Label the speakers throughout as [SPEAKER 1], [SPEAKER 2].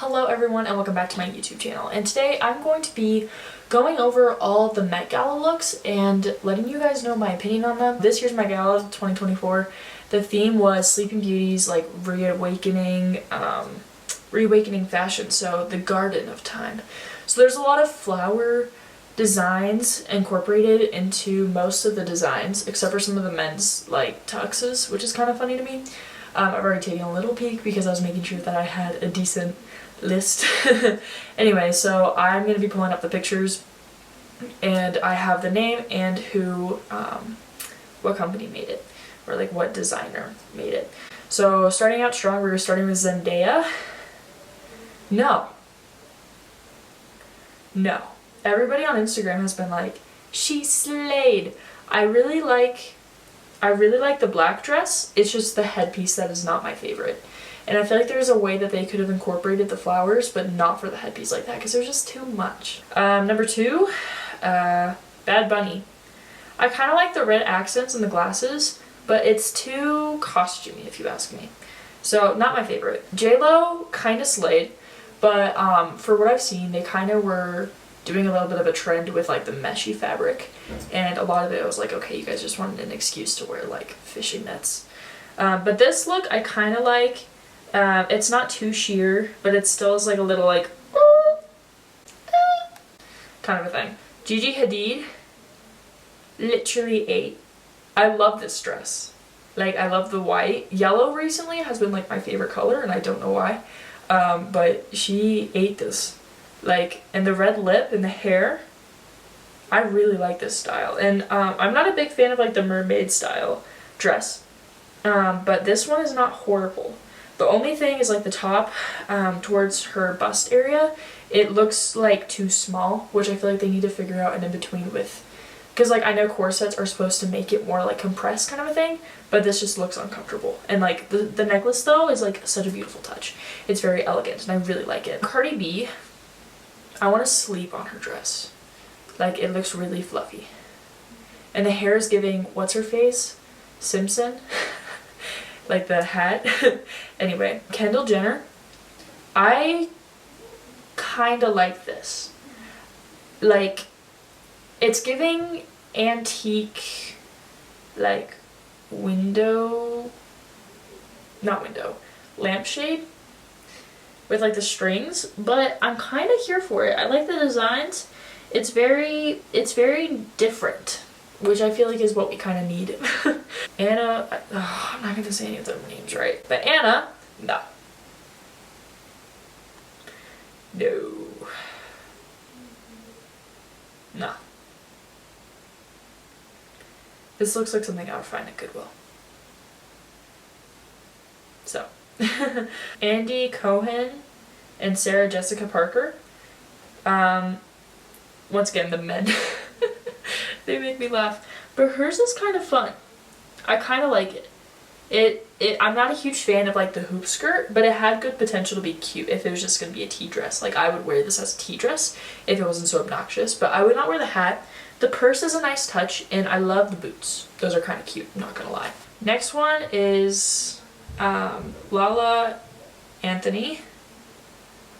[SPEAKER 1] Hello everyone and welcome back to my YouTube channel, and today I'm going to be going over all the Met Gala looks and letting you guys know my opinion on them. This year's Met Gala 2024, the theme was Sleeping Beauty's like reawakening fashion, so the Garden of Time. So there's a lot of flower designs incorporated into most of the designs except for some of the men's like tuxes, which is kind of funny to me. I've already taken a little peek because I was making sure that I had a decent list. Anyway, so I'm going to be pulling up the pictures and I have the name and who, what company made it, or like what designer made it. So starting out strong, we're starting with Zendaya. No. Everybody on Instagram has been like, she slayed. I really like the black dress. It's just the headpiece that is not my favorite. And I feel like there's a way that they could have incorporated the flowers, but not for the headpiece like that, because there's just too much. Number 2, Bad Bunny. I kind of like the red accents and the glasses, but it's too costumey if you ask me. So, not my favorite. J-Lo kind of slayed, but for what I've seen, they kind of were doing a little bit of a trend with like the meshy fabric, and a lot of it was like, okay, you guys just wanted an excuse to wear like fishing nets. But this look I kind of like. It's not too sheer, but it still is like a little like kind of a thing. Gigi Hadid literally ate. I love this dress. Like, I love the white. Yellow recently has been like my favorite color, and I don't know why. But she ate this. Like, and the red lip and the hair, I really like this style. And I'm not a big fan of like the mermaid style dress, but this one is not horrible. The only thing is like the top towards her bust area, it looks like too small, which I feel like they need to figure out an in-between with. Because like I know corsets are supposed to make it more like compressed kind of a thing, but this just looks uncomfortable. And like the necklace though is like such a beautiful touch. It's very elegant and I really like it. Cardi B, I want to sleep on her dress. Like, it looks really fluffy. And the hair is giving, what's her face? Simpson? Like the hat. Anyway, Kendall Jenner, I kind of like this. Like, it's giving antique, like, lampshade with like the strings, but I'm kind of here for it. I like the designs. It's very different, which I feel like is what we kind of need. Anna, I'm not going to say any of their names right, but Anna, no. This looks like something I would find at Goodwill. So, Andy Cohen and Sarah Jessica Parker. Once again, the men. They make me laugh. But hers is kind of fun. I kind of like it. I'm not a huge fan of like the hoop skirt, but it had good potential to be cute if it was just going to be a tea dress. Like, I would wear this as a tea dress if it wasn't so obnoxious, but I would not wear the hat. The purse is a nice touch, and I love the boots. Those are kind of cute, I'm not going to lie. Next one is Lala Anthony.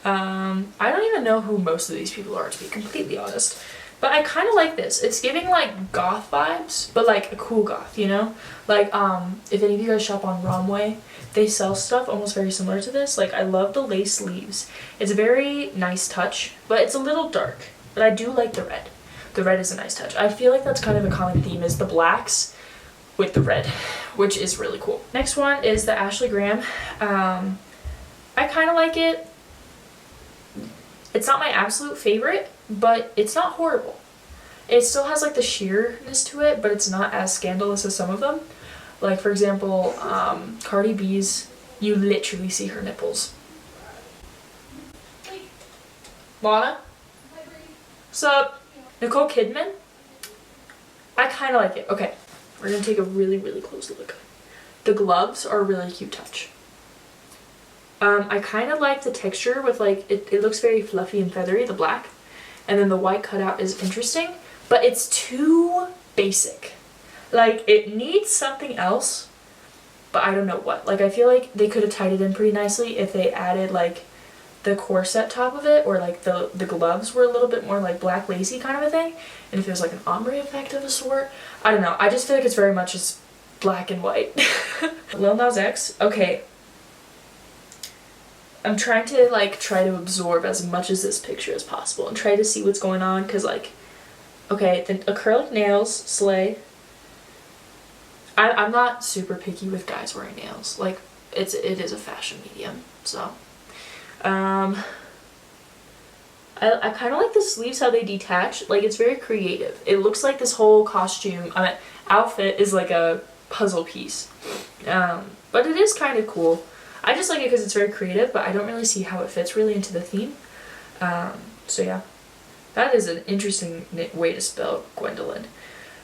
[SPEAKER 1] I don't even know who most of these people are, to be completely honest. But I kind of like this. It's giving like goth vibes, but like a cool goth, you know? Like, if any of you guys shop on Romway, they sell stuff almost very similar to this. Like, I love the lace sleeves. It's a very nice touch, but it's a little dark. But I do like the red. The red is a nice touch. I feel like that's kind of a common theme, is the blacks with the red, which is really cool. Next one is the Ashley Graham. I kind of like it. It's not my absolute favorite, but it's not horrible. It still has like the sheerness to it, but it's not as scandalous as some of them. Like, for example, Cardi B's, you literally see her nipples. Lana? What's up? Nicole Kidman? I kind of like it. Okay, we're going to take a really, really close look. The gloves are a really cute touch. I kind of like the texture with like, it looks very fluffy and feathery, the black. And then the white cutout is interesting, but it's too basic. Like, it needs something else, but I don't know what. Like, I feel like they could have tied it in pretty nicely if they added like the corset top of it, or like the gloves were a little bit more like black lacy kind of a thing, and if it was like an ombre effect of a sort, I don't know, I just feel like it's very much just black and white. Lil Nas X, okay, I'm trying to absorb as much as this picture as possible and try to see what's going on, because like, okay, the acrylic nails, slay. I'm not super picky with guys wearing nails, like it is a fashion medium, so I kind of like the sleeves, how they detach, like it's very creative. It looks like this whole costume, outfit is like a puzzle piece, but it is kind of cool. I just like it because it's very creative, but I don't really see how it fits really into the theme. So yeah, that is an interesting way to spell Gwendolyn.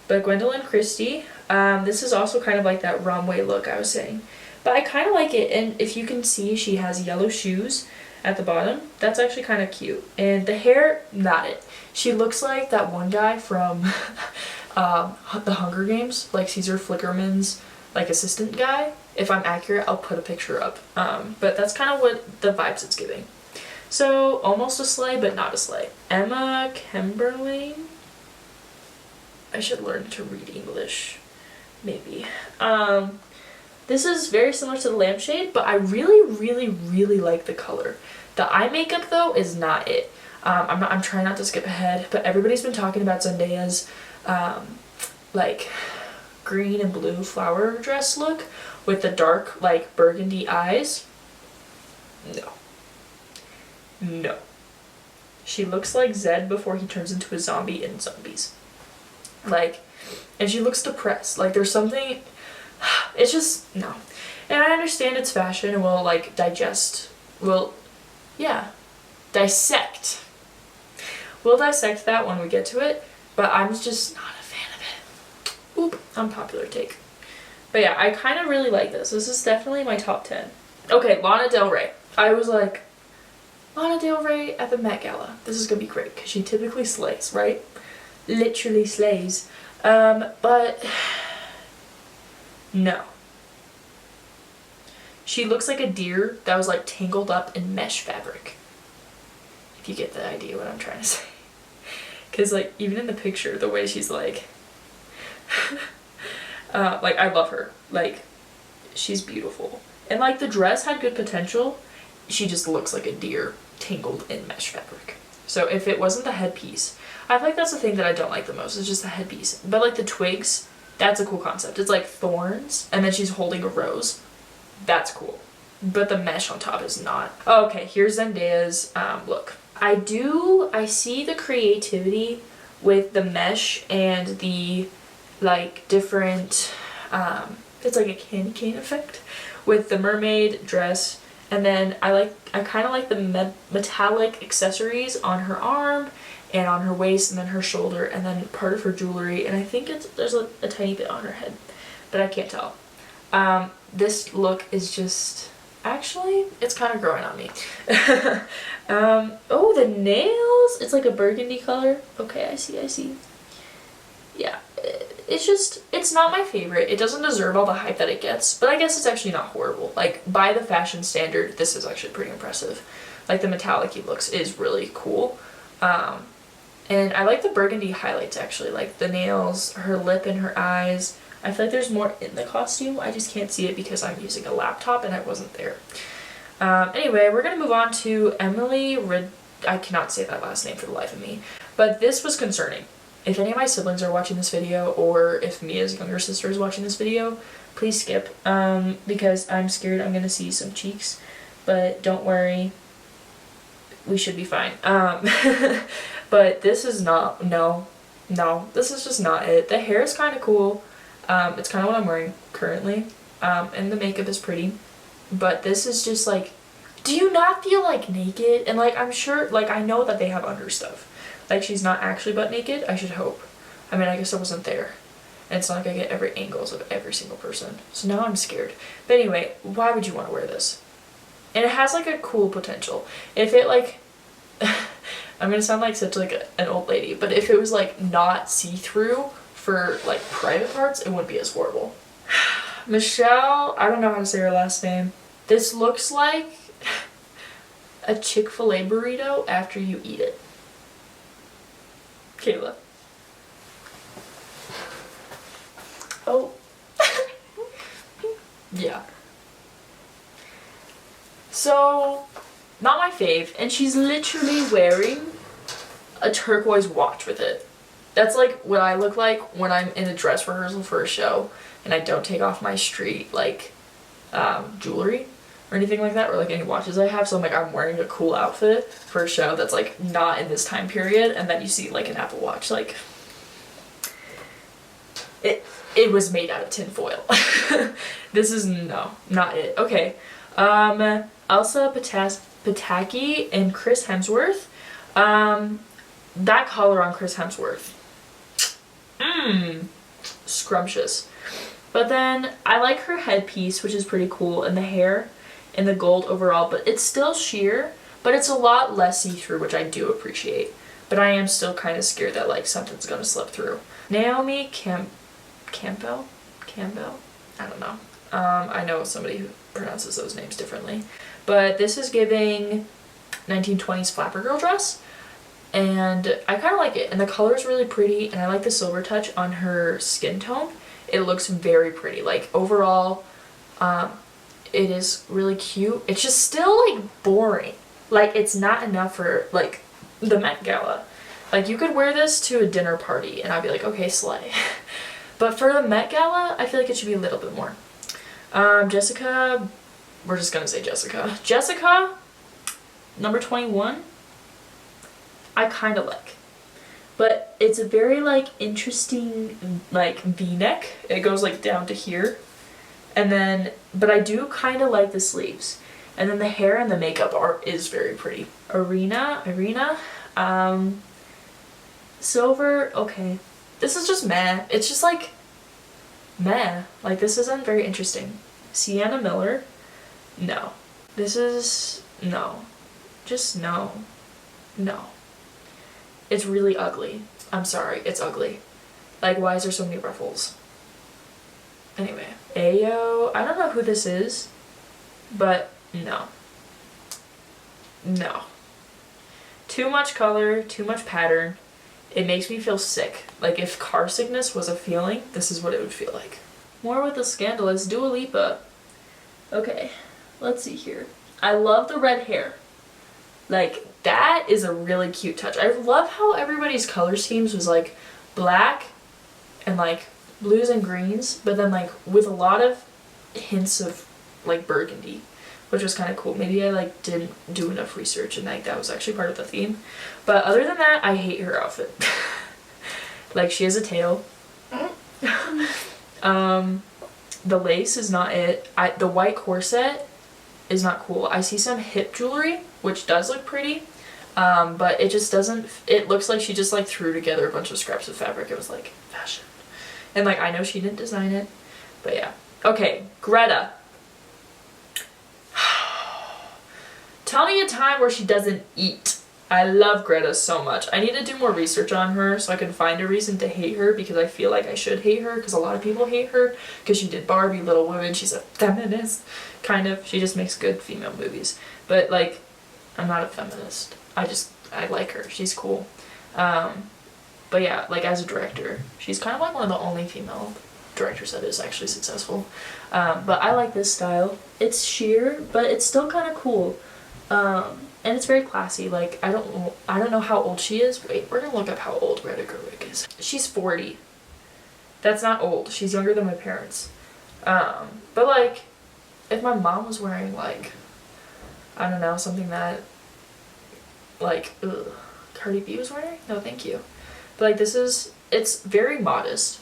[SPEAKER 1] But Gwendolyn Christie, this is also kind of like that runway look I was saying. But I kind of like it, and if you can see, she has yellow shoes at the bottom. That's actually kind of cute. And the hair, not it. She looks like that one guy from the Hunger Games, like Caesar Flickerman's like assistant guy. If I'm accurate, I'll put a picture up. But that's kind of what the vibes it's giving. So almost a slay, but not a slay. Emma Kimberly. I should learn to read English, maybe. This is very similar to the lampshade, but I really like the color. The eye makeup though is not it. I'm trying not to skip ahead, but everybody's been talking about Zendaya's like green and blue flower dress look with the dark like burgundy eyes. No. She looks like Zed before he turns into a zombie in Zombies. Like, and she looks depressed. Like there's something, it's just, no. And I understand it's fashion and we'll like dissect. We'll dissect that when we get to it, but I'm just not a fan of it. Oop, unpopular take. But yeah, I kind of really like this. This is definitely my top 10. Okay, Lana Del Rey. I was like, Lana Del Rey at the Met Gala. This is gonna be great because she typically slays, right? Literally slays. But no. She looks like a deer that was like tangled up in mesh fabric. If you get the idea what I'm trying to say. Cause like even in the picture, the way she's like like I love her. Like she's beautiful. And like the dress had good potential. She just looks like a deer tangled in mesh fabric. So if it wasn't the headpiece, I feel like that's the thing that I don't like the most, is just the headpiece. But like the twigs, that's a cool concept. It's like thorns and then she's holding a rose. That's cool. But the mesh on top is not. Oh, okay, here's Zendaya's look. I see the creativity with the mesh and the like different, it's like a candy cane effect with the mermaid dress. And then I kind of like the metallic accessories on her arm and on her waist and then her shoulder and then part of her jewelry. And I think there's a tiny bit on her head, but I can't tell. This look is just, actually, it's kind of growing on me. Oh, the nails! It's like a burgundy color. Okay, I see. Yeah, it's not my favorite. It doesn't deserve all the hype that it gets, but I guess it's actually not horrible. Like, by the fashion standard, this is actually pretty impressive. Like, the metallic-y looks is really cool. And I like the burgundy highlights, actually. Like, the nails, her lip and her eyes. I feel like there's more in the costume. I just can't see it because I'm using a laptop and I wasn't there. Anyway, we're going to move on to Emily I cannot say that last name for the life of me. But this was concerning. If any of my siblings are watching this video, or if Mia's younger sister is watching this video, please skip. Because I'm scared I'm going to see some cheeks. But don't worry. We should be fine. But this is not, no, this is just not it. The hair is kind of cool. It's kind of what I'm wearing currently. And the makeup is pretty. But this is just like, do you not feel like naked? And like, I'm sure, like, I know that they have under stuff. Like, she's not actually butt naked, I should hope. I mean, I guess I wasn't there. And it's not like I get every angles of every single person. So now I'm scared. But anyway, why would you want to wear this? And it has like a cool potential. If it like, I'm gonna sound like such like an old lady, but if it was like not see-through for like private parts, it wouldn't be as horrible. Michelle, I don't know how to say her last name. This looks like a Chick-fil-A burrito after you eat it. Kayla. Oh. Yeah. So, not my fave, and she's literally wearing a turquoise watch with it. That's like what I look like when I'm in a dress rehearsal for a show and I don't take off my street like jewelry or anything like that, or like any watches I have. So I'm like, I'm wearing a cool outfit for a show that's like not in this time period, and then you see like an Apple Watch, like it was made out of tin foil. This is not it. Okay. Elsa Pataki and Chris Hemsworth. That collar on Chris Hemsworth. Scrumptious. But then I like her headpiece, which is pretty cool, and the hair and the gold overall, but it's still sheer, but it's a lot less see-through, which I do appreciate. But I am still kind of scared that like something's gonna slip through. Naomi Campbell? I don't know. I know somebody who pronounces those names differently. But this is giving 1920s flapper girl dress. And I kind of like it. And the color is really pretty. And I like the silver touch on her skin tone. It looks very pretty. Like overall, it is really cute. It's just still like boring. Like it's not enough for like the Met Gala. Like you could wear this to a dinner party and I'd be like, okay, slay. But for the Met Gala, I feel like it should be a little bit more. Jessica, we're just gonna say Jessica. Jessica, number 21, I kind of like. But it's a very like interesting like V-neck. It goes like down to here. And then, but I do kind of like the sleeves. And then the hair and the makeup is very pretty. Irina, silver, okay. This is just meh. It's just like meh. Like this isn't very interesting. Sienna Miller, no. This is no. Just no. No. It's really ugly. I'm sorry, it's ugly. Like why is there so many ruffles? Anyway, Ayo, I don't know who this is, but no. No. Too much color, too much pattern. It makes me feel sick. Like if car sickness was a feeling, this is what it would feel like. More with the scandalous Dua Lipa. Okay, let's see here. I love the red hair. Like that is a really cute touch. I love how everybody's color schemes was like black and like blues and greens, but then like with a lot of hints of like burgundy, which was kind of cool. Maybe I like didn't do enough research and like that was actually part of the theme. But other than that, I hate her outfit. Like she has a tail. The lace is not it. The white corset is not cool. I see some hip jewelry, which does look pretty, but it just doesn't, it looks like she just like threw together a bunch of scraps of fabric. It was like fashion. And like I know she didn't design it, but yeah. Okay, Greta. Tell me a time where she doesn't eat. I love Greta so much. I need to do more research on her so I can find a reason to hate her, because I feel like I should hate her because a lot of people hate her because she did Barbie, Little Women. She's a feminist, kind of. She just makes good female movies. But like, I'm not a feminist. I like her. She's cool. But yeah, like as a director, she's kind of like one of the only female directors that is actually successful. But I like this style. It's sheer, but it's still kind of cool. And it's very classy. Like I don't know how old she is. Wait, we're gonna look up how old Greta Gerwig is. She's 40. That's not old. She's younger than my parents. But like, if my mom was wearing like, I don't know, something that like Cardi B was wearing, no thank you. But like it's very modest,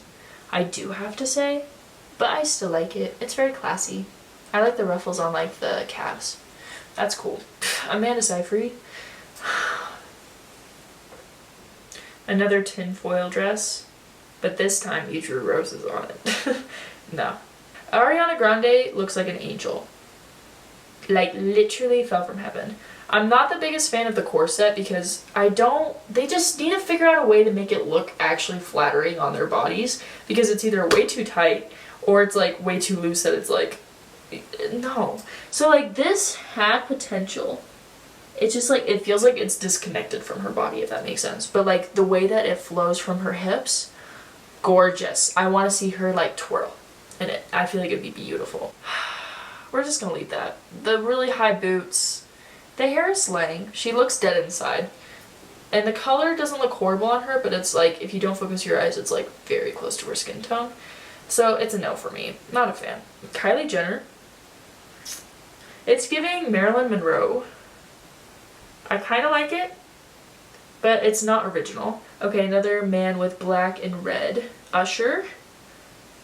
[SPEAKER 1] I do have to say, but I still like it. It's very classy. I like the ruffles on like the calves. That's cool. Amanda Seyfried. Another tinfoil dress, but this time you drew roses on it. No. Ariana Grande looks like an angel. Like literally fell from heaven. I'm not the biggest fan of the corset because they just need to figure out a way to make it look actually flattering on their bodies, because it's either way too tight or it's like way too loose that it's like, no. So like this had potential it's just like, it feels like it's disconnected from her body, if that makes sense. But like the way that it flows from her hips, gorgeous. I want to see her like twirl in it. I feel like it'd be beautiful. We're just gonna leave that. The really high boots, the hair is slaying. She looks dead inside. And the color doesn't look horrible on her, but it's like, if you don't focus your eyes, it's like very close to her skin tone. So it's a no for me. Not a fan. Kylie Jenner. It's giving Marilyn Monroe. I kind of like it, but it's not original. Okay, another man with black and red. Usher.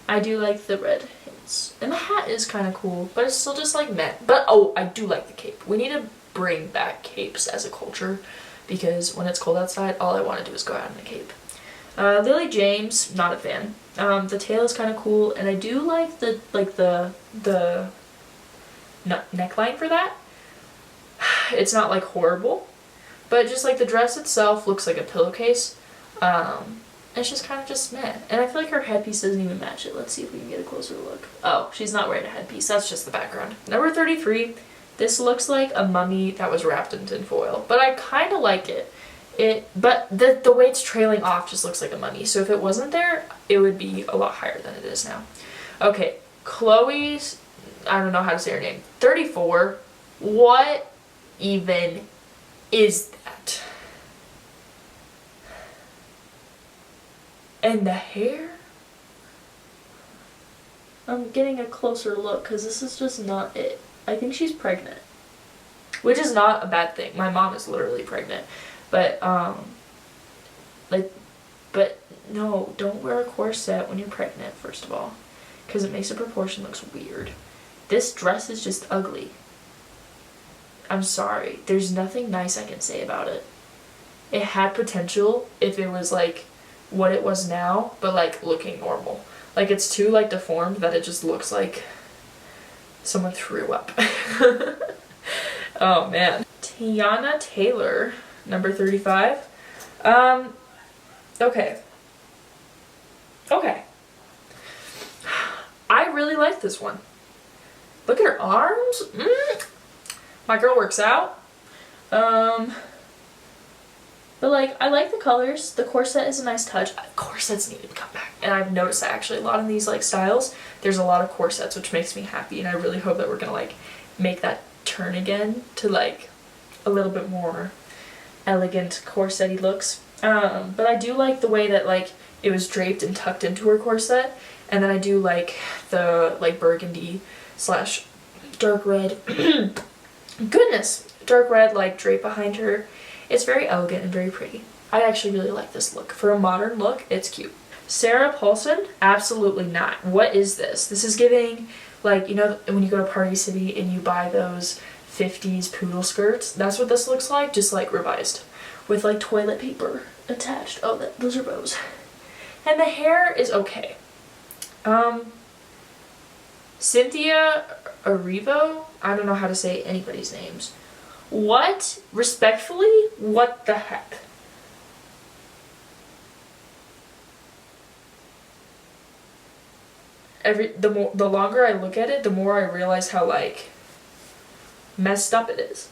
[SPEAKER 1] I do like the red hints. And the hat is kind of cool, but it's still just like meh. But oh, I do like the cape. We need to bring back capes as a culture, because when it's cold outside, all I want to do is go out in a cape. Lily James, not a fan. The tail is kind of cool, and I do like the neckline for that. It's not like horrible, but just like the dress itself looks like a pillowcase. It's just kind of just meh. And I feel like her headpiece doesn't even match it. Let's see if we can get a closer look. Oh, she's not wearing a headpiece. That's just the background. Number 33. This looks like a mummy that was wrapped in tin foil, but I kind of like it. But the way it's trailing off just looks like a mummy. So if it wasn't there, it would be a lot higher than it is now. Okay, Chloe's, I don't know how to say her name. 34. What even is that? And the hair? I'm getting a closer look because this is just not it. I think she's pregnant, which is not a bad thing. My mom is literally pregnant, but but no, don't wear a corset when you're pregnant, first of all, because it makes the proportion looks weird. This dress is just ugly. I'm sorry. There's nothing nice I can say about it. It had potential if it was like what it was now, but like looking normal. Like it's too like deformed that it just looks like someone threw up. Oh man. Tiana Taylor, number 35. Okay. I really like this one. Look at her arms. My girl works out. But like, I like the colors. The corset is a nice touch. Corsets need to come back. And I've noticed that actually a lot in these like styles, there's a lot of corsets, which makes me happy. And I really hope that we're gonna like make that turn again to like a little bit more elegant corset-y looks. But I do like the way that like it was draped and tucked into her corset. And then I do like the like burgundy slash dark red, goodness, dark red like drape behind her. It's very elegant and very pretty. I actually really like this look. For a modern look, it's cute. Sarah Paulson, absolutely not. What is this? This is giving, like, you know, when you go to Party City and you buy those 50s poodle skirts, that's what this looks like, just like revised. With like toilet paper attached. Oh, those are bows. And the hair is okay. Cynthia Erivo, I don't know how to say anybody's names. What? Respectfully? What the heck? The longer I look at it, the more I realize how like messed up it is.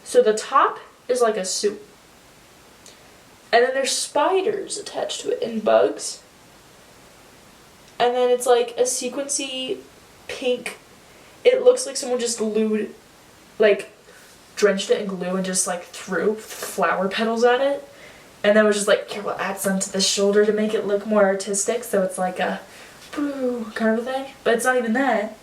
[SPEAKER 1] So the top is like a suit. And then there's spiders attached to it and bugs. And then it's like a sequency pink. It looks like someone just glued, like drenched it in glue and just like threw flower petals at it. And then was just like, here, we'll add some to the shoulder to make it look more artistic. So it's like a boo kind of a thing. But it's not even that.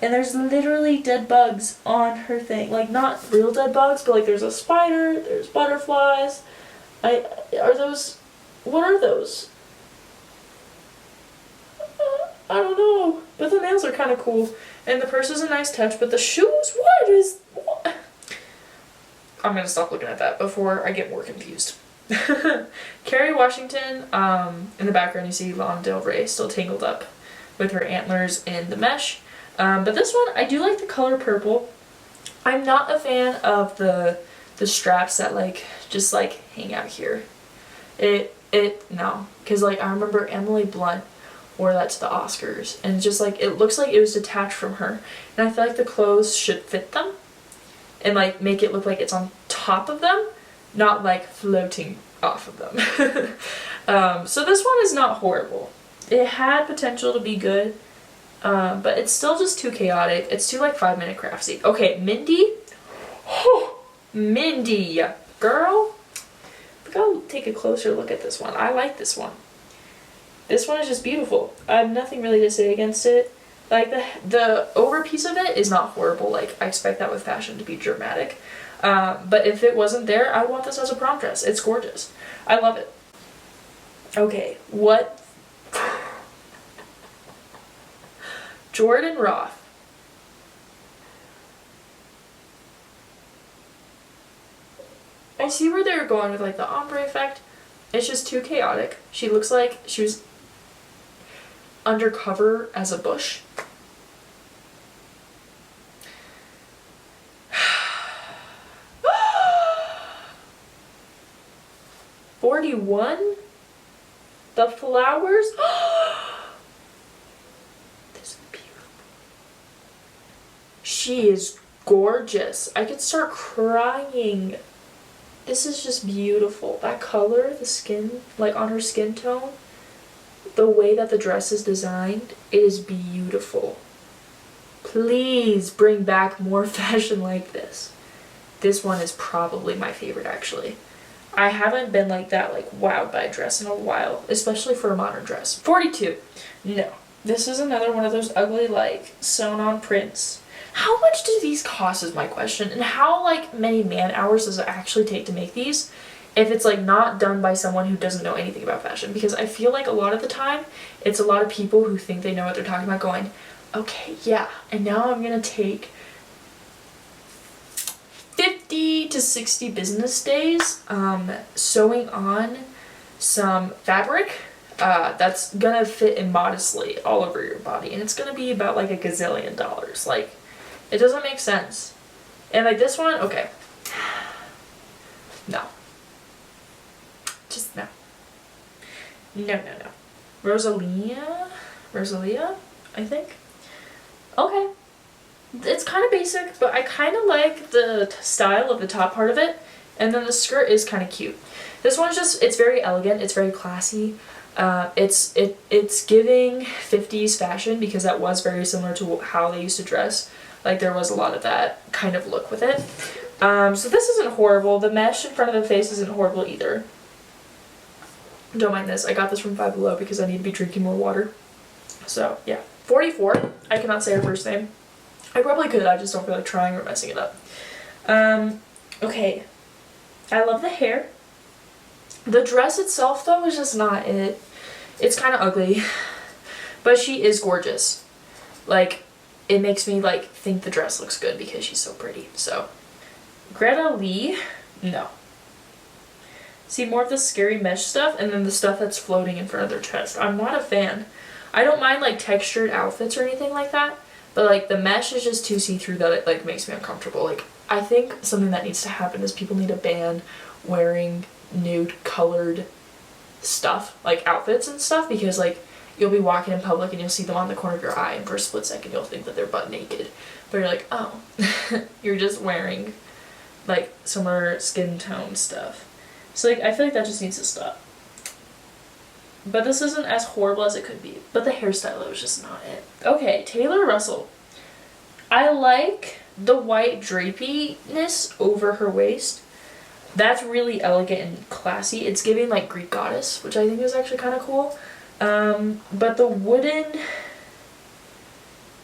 [SPEAKER 1] And there's literally dead bugs on her thing. Like not real dead bugs, but like there's a spider, there's butterflies. What are those? I don't know. But the nails are kind of cool. And the purse is a nice touch, but the shoes, what? I'm gonna stop looking at that before I get more confused. Kerry Washington, in the background you see Lana Del Rey still tangled up with her antlers in the mesh. But this one, I do like the color purple. I'm not a fan of the straps that like just like hang out here. No, because like I remember Emily Blunt wore that to the Oscars, and just like it looks like it was detached from her, and I feel like the clothes should fit them. and like make it look like it's on top of them, not like floating off of them. So this one is not horrible. It had potential to be good, but it's still just too chaotic. It's too like 5-minute craftsy. Okay, Mindy. Mindy, girl. Go take a closer look at this one. I like this one. This one is just beautiful. I have nothing really to say against it. Like the over piece of it is not horrible. Like I expect that with fashion to be dramatic. But if it wasn't there, I would want this as a prom dress. It's gorgeous. I love it. Okay, what? Jordan Roth. I see where they're going with like the ombre effect. It's just too chaotic. She looks like she was undercover as a bush. $41? The flowers? This is beautiful. She is gorgeous. I could start crying. This is just beautiful. That color, the skin, like on her skin tone, the way that the dress is designed, it is beautiful. Please bring back more fashion like this. This one is probably my favorite, actually. I haven't been like that, like wowed by a dress in a while, especially for a modern dress. 42. No. This is another one of those ugly, like, sewn on prints. How much do these cost is my question, and how like many man hours does it actually take to make these if it's like not done by someone who doesn't know anything about fashion? Because I feel like a lot of the time it's a lot of people who think they know what they're talking about going, okay, yeah, and now I'm gonna take 50 to 60 business days sewing on some fabric that's gonna fit immodestly all over your body, and it's gonna be about like $1 gazillion. Like, it doesn't make sense. And like this one, okay. No. Just no. No. Rosalia, I think. Okay. It's kind of basic, but I kind of like the style of the top part of it, and then the skirt is kind of cute. This one's just, it's very elegant, it's very classy. It's giving 50s fashion because that was very similar to how they used to dress. Like there was a lot of that kind of look with it. So this isn't horrible. The mesh in front of the face isn't horrible either. Don't mind this. I got this from Five Below because I need to be drinking more water. So yeah. 44. I cannot say her first name. I probably could, I just don't feel like trying or messing it up. Okay. I love the hair. The dress itself though is just not it. It's kind of ugly. But she is gorgeous. Like, it makes me like think the dress looks good because she's so pretty. So Greta Lee, no. See, more of the scary mesh stuff and then the stuff that's floating in front of their chest. I'm not a fan. I don't mind like textured outfits or anything like that, but like the mesh is just too see-through that it like makes me uncomfortable. Like, I think something that needs to happen is people need to ban wearing nude colored stuff, like outfits and stuff, because like you'll be walking in public and you'll see them on the corner of your eye and for a split second you'll think that they're butt naked, but you're like, oh, you're just wearing like similar skin tone stuff. So like I feel like that just needs to stop. But this isn't as horrible as it could be, but the hairstyle was just not it. Okay, Taylor Russell. I like the white drapiness over her waist. That's really elegant and classy. It's giving like Greek goddess, which I think is actually kind of cool. But the wooden,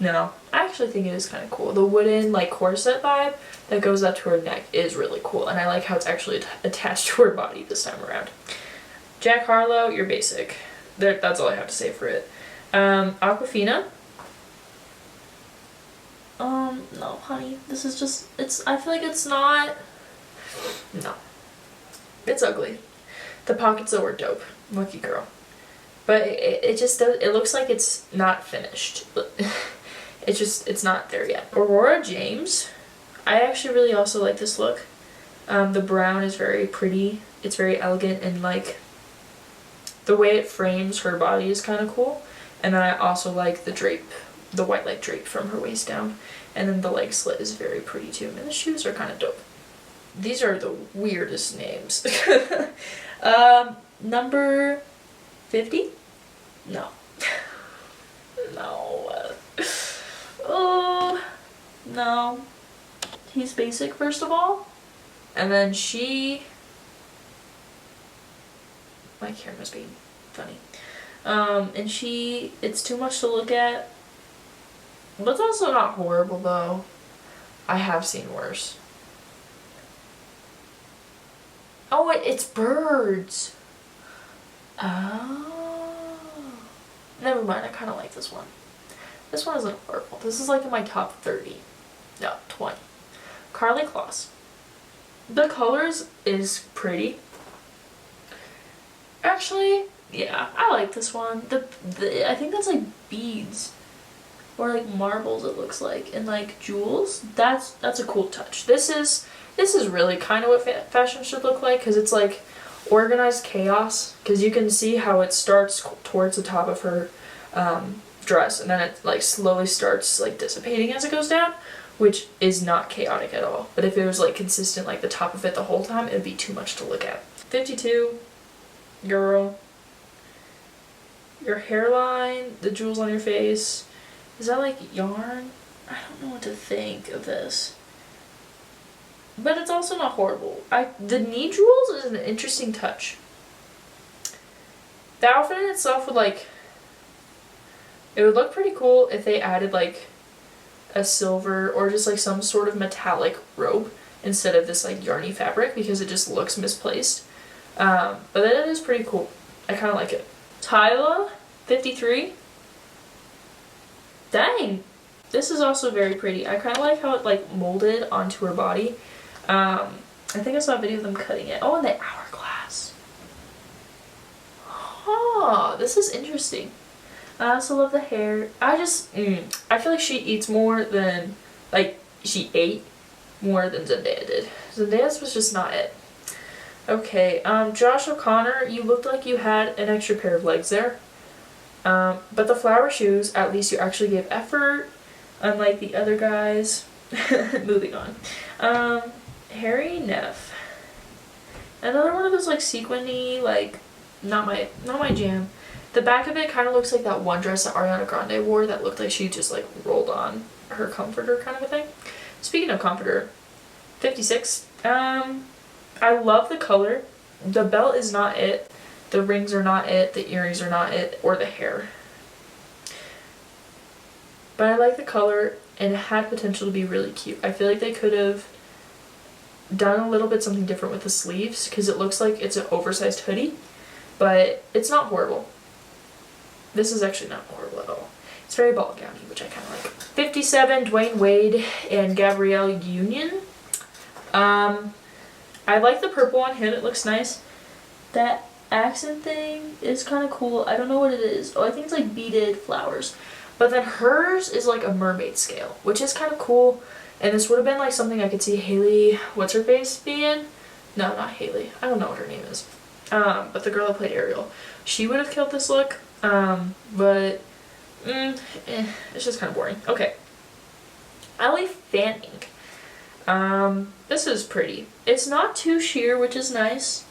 [SPEAKER 1] no, I actually think it is kind of cool. The wooden like corset vibe that goes up to her neck is really cool, and I like how it's actually attached to her body this time around. Jack Harlow, you're basic. That's all I have to say for it. Aquafina. No, honey, this is just, I feel like it's not, no. It's ugly. The pockets though were dope. Lucky girl. But it just does, it looks like it's not finished. It's not there yet. Aurora James. I actually really also like this look. The brown is very pretty. It's very elegant, and like the way it frames her body is kind of cool. And then I also like the drape the white like draped from her waist down. And then the leg slit is very pretty too. And the shoes are kind of dope. These are the weirdest names. Number 50? No. No. Oh, no. He's basic, first of all. And then my camera's being funny. And it's too much to look at. But it's also not horrible, though. I have seen worse. Oh, it's birds. Oh. Never mind, I kind of like this one. This one isn't horrible. This is like in my top 30. No, 20. Carly Kloss. The colors is pretty. Actually, yeah, I like this one. I think that's like beads. Or like marbles, it looks like, and like jewels. That's a cool touch. This is really kind of what fashion should look like, because it's like organized chaos. Because you can see how it starts towards the top of her dress, and then it like slowly starts like dissipating as it goes down, which is not chaotic at all. But if it was like consistent, like the top of it the whole time, it would be too much to look at. 52, girl. Your hairline, the jewels on your face. Is that like yarn? I don't know what to think of this. But it's also not horrible. The knee jewels is an interesting touch. The outfit in itself it would look pretty cool if they added like a silver or just like some sort of metallic rope instead of this like yarny fabric, because it just looks misplaced. But then it is pretty cool. I kind of like it. Tyla, 53. Dang, this is also very pretty. I kind of like how it like molded onto her body. I think I saw a video of them cutting it. Oh, and the hourglass. Oh, this is interesting. I also love the hair. I feel like she eats more than, like, she ate more than Zendaya's did. Zendaya's was just not it. Okay, Josh O'Connor, you looked like you had an extra pair of legs there. But the flower shoes, at least you actually gave effort, unlike the other guys. Moving on. Harry Neff. Another one of those like sequiny, like not my jam. The back of it kind of looks like that one dress that Ariana Grande wore that looked like she just like rolled on her comforter kind of a thing. Speaking of comforter, 56. I love the color. The belt is not it. The rings are not it, the earrings are not it, or the hair. But I like the color, and it had potential to be really cute. I feel like they could have done a little bit something different with the sleeves, because it looks like it's an oversized hoodie, but it's not horrible. This is actually not horrible at all. It's very ball gowny, which I kind of like. 57, Dwayne Wade and Gabrielle Union. I like the purple on him, it looks nice. That accent thing is kind of cool. I don't know what it is. Oh, I think it's like beaded flowers. But then hers is like a mermaid scale, which is kind of cool. And this would have been like something I could see Haley, what's her face, be in? No, not Haley. I don't know what her name is. But the girl that played Ariel. She would have killed this look. It's just kind of boring. Okay. Ellie Fanning. This is pretty. It's not too sheer, which is nice.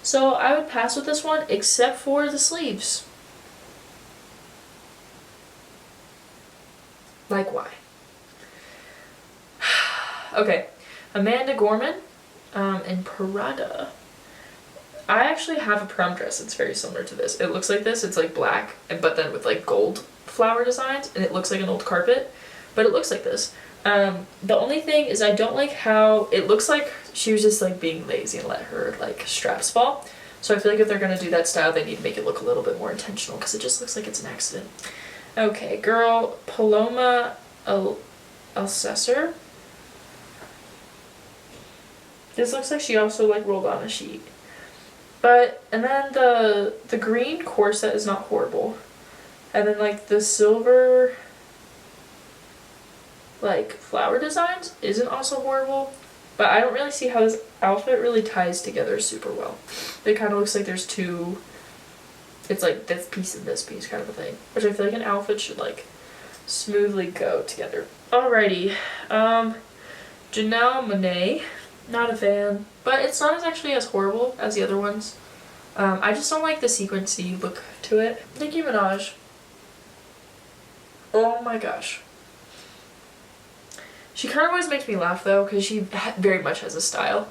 [SPEAKER 1] So I would pass with this one, except for the sleeves. Like, why? Okay, Amanda Gorman in Prada. I actually have a prom dress that's very similar to this. It looks like this. It's like black, but then with like gold flower designs, and it looks like an old carpet, but it looks like this. The only thing is I don't like how it looks like she was just like being lazy and let her like straps fall. So I feel like if they're gonna do that style, they need to make it look a little bit more intentional, because it just looks like it's an accident. Okay, girl, Paloma Alcesser. This looks like she also like rolled on a sheet. And then the green corset is not horrible. And then like the silver like flower designs isn't also horrible. But I don't really see how this outfit really ties together super well. It kind of looks like there's two, it's like this piece and this piece kind of a thing. Which I feel like an outfit should like smoothly go together. Alrighty, Janelle Monáe, not a fan, but it's not actually as horrible as the other ones. I just don't like the sequency look to it. Nicki Minaj. Oh my gosh. She kind of always makes me laugh though, because she very much has a style.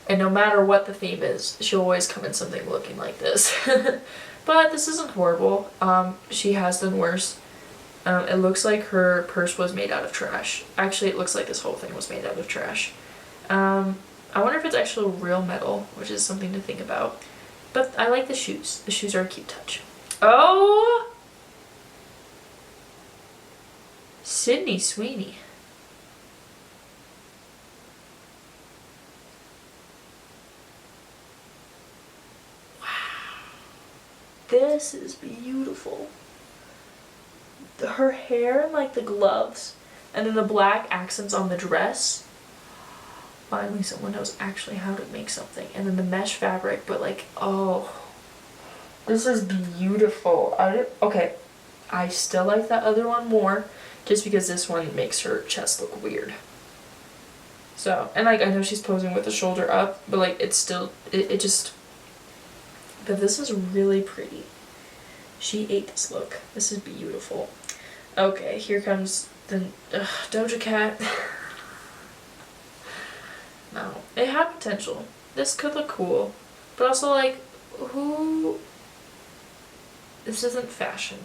[SPEAKER 1] And no matter what the theme is, she'll always come in something looking like this. But this isn't horrible. She has done worse. It looks like her purse was made out of trash. Actually, it looks like this whole thing was made out of trash. I wonder if it's actually real metal, which is something to think about. But I like the shoes. The shoes are a cute touch. Oh! Sydney Sweeney. This is beautiful. Her hair and like the gloves and then the black accents on the dress. Finally someone knows actually how to make something. And then the mesh fabric, but like, oh, this is beautiful. Okay, I still like that other one more just because this one makes her chest look weird. So, and like I know she's posing with the shoulder up, but like it's still, it just, but this is really pretty. She ate this look. This is beautiful. Okay, here comes the Doja Cat. No, it had potential. This could look cool, but also like, who? This isn't fashion.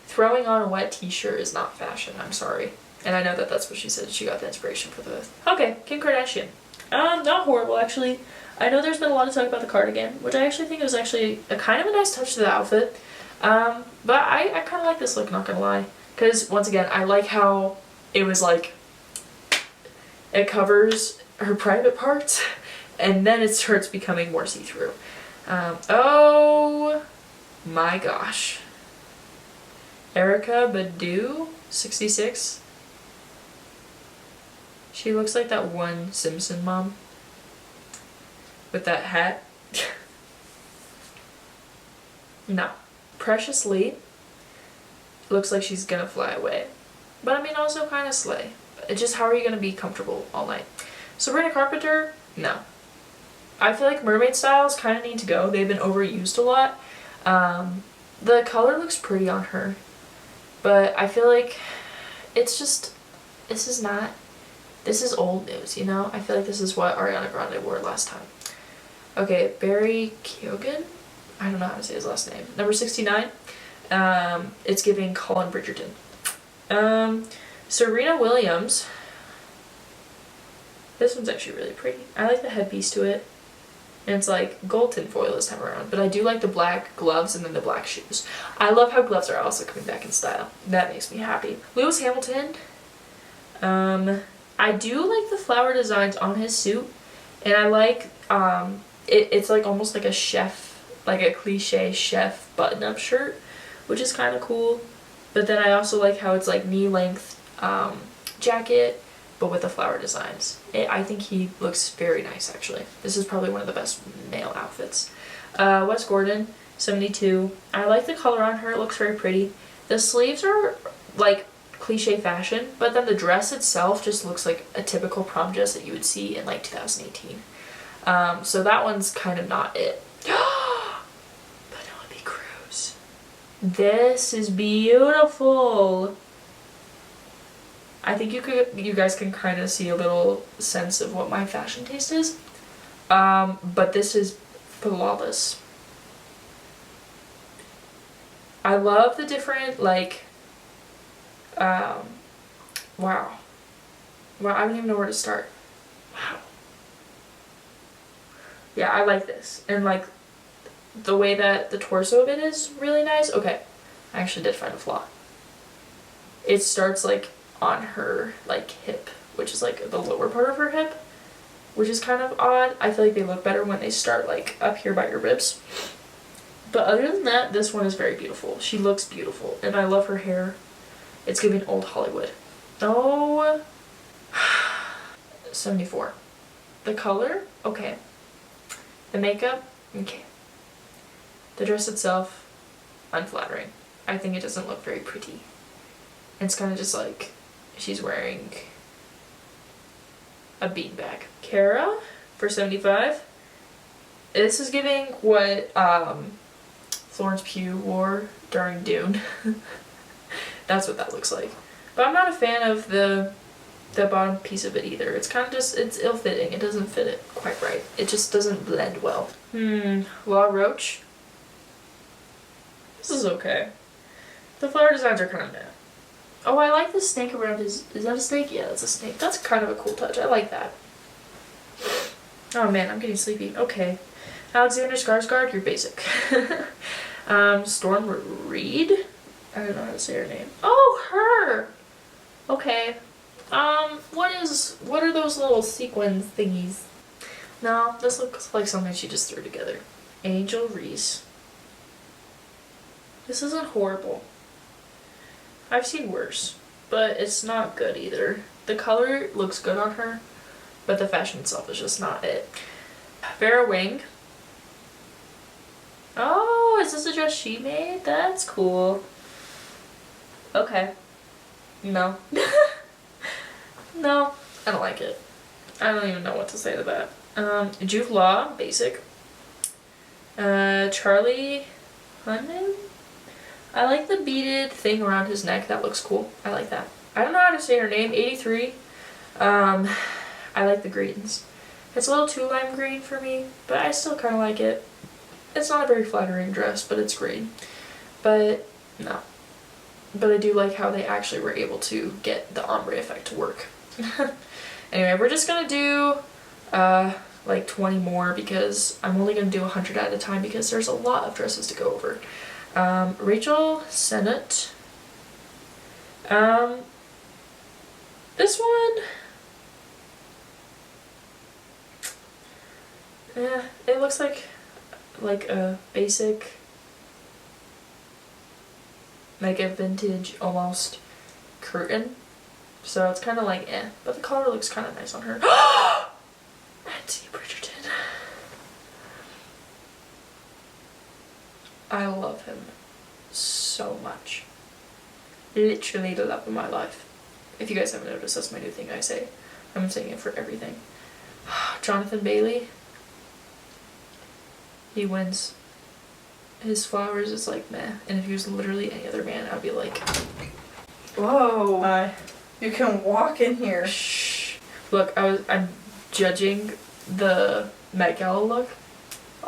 [SPEAKER 1] Throwing on a wet t-shirt is not fashion, I'm sorry. And I know that that's what she said. She got the inspiration for this. Okay, Kim Kardashian. Not horrible actually. I know there's been a lot of talk about the cardigan, which I actually think was actually a kind of a nice touch to the outfit. But I kind of like this look, not gonna lie. Because, once again, I like how it was like, it covers her private parts, and then it starts becoming more see-through. Oh my gosh. Erykah Badu, 66. She looks like that one Simpson mom with that hat. No. Precious Lee looks like she's gonna fly away. But I mean also kind of slay. It's just how are you gonna be comfortable all night? Sabrina Carpenter, no. I feel like mermaid styles kind of need to go. They've been overused a lot. The color looks pretty on her. But I feel like it's just, this is old news, you know? I feel like this is what Ariana Grande wore last time. Okay, Barry Keoghan? I don't know how to say his last name. Number 69. It's giving Colin Bridgerton. Serena Williams. This one's actually really pretty. I like the headpiece to it. And it's like gold tinfoil this time around. But I do like the black gloves and then the black shoes. I love how gloves are also coming back in style. That makes me happy. Lewis Hamilton. I do like the flower designs on his suit. And I like, it's like almost like a chef, like a cliche chef button-up shirt, which is kind of cool. But then I also like how it's like knee-length jacket, but with the flower designs. I think he looks very nice, actually. This is probably one of the best male outfits. Wes Gordon, 72. I like the color on her. It looks very pretty. The sleeves are like cliche fashion, but then the dress itself just looks like a typical prom dress that you would see in like 2018. So that one's kind of not it. Penelope Cruz. This is beautiful. I think you guys can kind of see a little sense of what my fashion taste is. But this is flawless. I love the different like wow. Well, I don't even know where to start. Wow. Yeah, I like this. And like the way that the torso of it is really nice. Okay, I actually did find a flaw. It starts like on her like hip, which is like the lower part of her hip, which is kind of odd. I feel like they look better when they start like up here by your ribs. But other than that, this one is very beautiful. She looks beautiful, and I love her hair. It's giving old Hollywood. Oh, 74. The color, okay. The makeup, okay. The dress itself, unflattering. I think it doesn't look very pretty. It's kind of just like she's wearing a beanbag. Kara for 75. This is giving what Florence Pugh wore during Dune. That's what that looks like. But I'm not a fan of the bottom piece of it either. It's kind of just, it's ill-fitting. It doesn't fit it quite right. It just doesn't blend well. La Roche. This is okay. The flower designs are kind of meh. Oh, I like the snake around his, is that a snake? Yeah, that's a snake. That's kind of a cool touch. I like that. Oh man, I'm getting sleepy. Okay. Alexander Skarsgård, you're basic. Storm Reed? I don't know how to say her name. Oh, her! Okay. What are those little sequins thingies? No, this looks like something she just threw together. Angel Reese. This isn't horrible. I've seen worse, but it's not good either. The color looks good on her, but the fashion itself is just not it. Vera Wing. Oh, is this a dress she made? That's cool. Okay. No. No, I don't like it. I don't even know what to say to that. Jude Law, basic. Charlie Hunnam? I like the beaded thing around his neck. That looks cool. I like that. I don't know how to say her name. 83. I like the greens. It's a little too lime green for me, but I still kind of like it. It's not a very flattering dress, but it's green. But no. But I do like how they actually were able to get the ombre effect to work. Anyway, we're just gonna do like 20 more because I'm only gonna do 100 at a time because there's a lot of dresses to go over. Rachel Sennett. This one, yeah, it looks like a basic, like a vintage almost curtain. So it's kind of like eh, but the color looks kind of nice on her. Anthony Bridgerton. I love him so much. Literally the love of my life. If you guys haven't noticed, that's my new thing I say. I'm saying it for everything. Jonathan Bailey. He wins. His flowers is like meh, and if he was literally any other man, I'd be like,
[SPEAKER 2] whoa. Hi. You can walk in here.
[SPEAKER 1] Shh. Look, I'm judging the Met Gala look.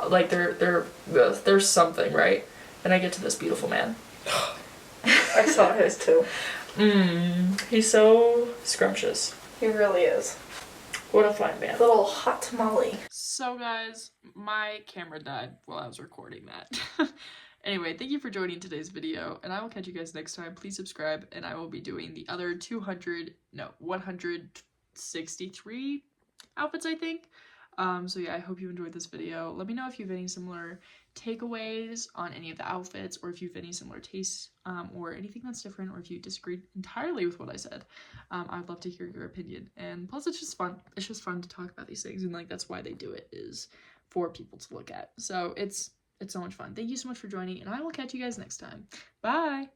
[SPEAKER 1] Like there's something, right? And I get to this beautiful man.
[SPEAKER 2] I saw his too.
[SPEAKER 1] He's so scrumptious.
[SPEAKER 2] He really is.
[SPEAKER 1] What a fine man.
[SPEAKER 2] Little hot tamale.
[SPEAKER 1] So guys, my camera died while I was recording that. Anyway, thank you for joining today's video, and I will catch you guys next time. Please subscribe, and I will be doing the other 163 outfits, I think. So yeah, I hope you enjoyed this video. Let me know if you have any similar takeaways on any of the outfits, or if you have any similar tastes, or anything that's different, or if you disagreed entirely with what I said. I'd love to hear your opinion. And plus, it's just fun. It's just fun to talk about these things, and like that's why they do it, is for people to look at. So it's so much fun. Thank you so much for joining, and I will catch you guys next time. Bye!